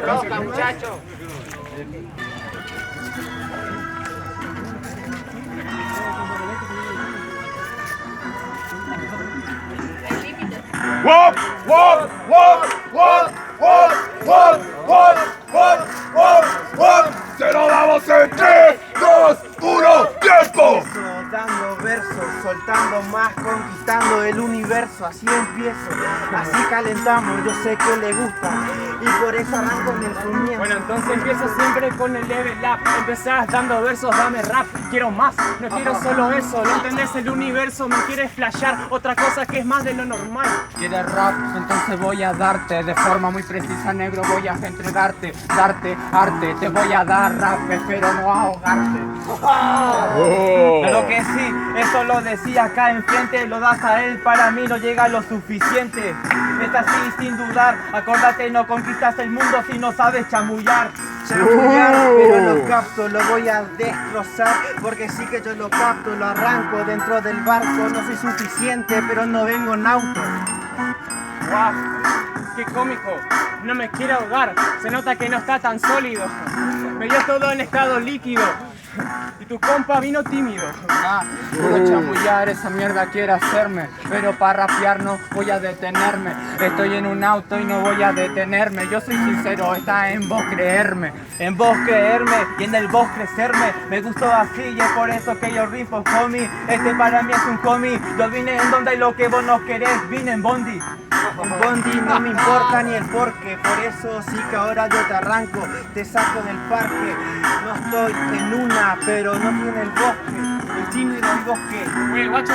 Toca, muchacho. Wop, wop, wop, wop, wop, wop, wop, wop, wop, wop. Se lo damos en 3, 2, 1, ¡tiempo! Dando versos, soltando más, conquistando el universo, así empiezo, así calentamos, yo sé que le gusta y por eso arranco en el comienzo. Bueno, entonces empiezo siempre con el level up. Empezás dando versos, dame rap, quiero más, no quiero solo eso, ¿no entendés? El universo me quiere flashear, otra cosa que es más de lo normal. ¿Quieres rap? Entonces voy a darte de forma muy precisa, negro, voy a entregarte, darte arte, te voy a dar rap, espero no ahogarte. Pero que sí, eso lo decía acá enfrente, lo das a él, para mí no llega lo suficiente. Es así sin dudar, acordate, no conquistas el mundo si no sabes chamullar. Chamullar, pero lo capto, lo voy a destrozar, porque sí que yo lo capto, lo arranco dentro del barco, no soy suficiente, pero no vengo en auto. ¡Guau! ¡Qué cómico! No me quiero ahogar, se nota que no está tan sólido. Me dio todo en estado líquido. Y tu compa vino tímido. Puro chamullar, esa mierda quiere hacerme, pero para rapear no voy a detenerme. Estoy en un auto y no voy a detenerme. Yo soy sincero, está en vos creerme, en vos creerme y en el vos crecerme. Me gustó así y es por eso que yo rimpo, homie. Este para mí es un homie. Yo vine en donde lo que vos no querés, vine en Bondi. En Bondi no me importa ni el porqué, por eso sí que ahora yo te arranco, te saco del parque. No estoy en una, pero no tiene el bosque, el chino y el bosque. Oye, guacho,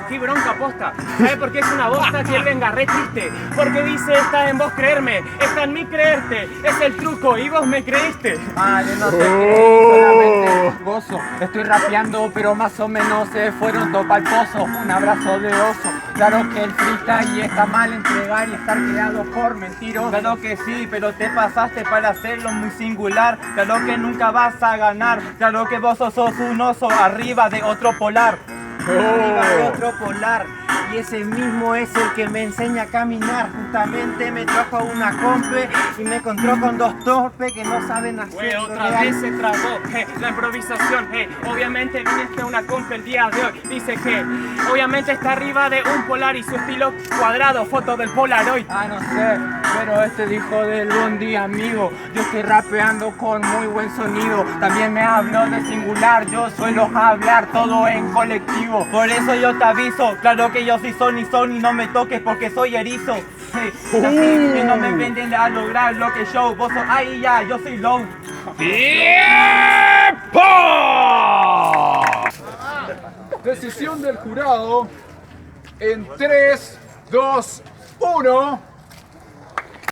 qué bronca posta. ¿Sabes por qué es una bosta que él venga re triste? Porque dice, está en vos creerme, está en mí creerte. Es el truco y vos me creíste. Vale, no te creí, solamente gozo. Estoy rapeando, pero más o menos se fueron todo pa'l pozo. Un abrazo de oso. Claro que el freestyle está mal entregar y estar creado por mentirosos. Claro que sí, pero te pasaste para hacerlo muy singular. Claro que nunca vas a ganar. Claro que vos sos un oso arriba de otro polar. Arriba de otro polar, y ese mismo es el que me enseña a caminar. Justamente me trajo una compe y me encontró con dos torpes que no saben hacer. Güey, otra vez se trabó, la improvisación, obviamente viniste a una compa el día de hoy. Dice que obviamente está arriba de un polar y su estilo cuadrado, foto del Polaroid. No sé, pero este dijo del Bondi, amigo. Yo estoy rapeando con muy buen sonido. También me hablo de singular, yo suelo hablar todo en colectivo. Por eso yo te aviso, claro que yo soy Sony, no me toques porque soy erizo. Así que no me venden a lograr lo que yo, vos sos, ay ya, yo soy low. ¡Tiempo! Decisión del jurado en 3, 2, 1.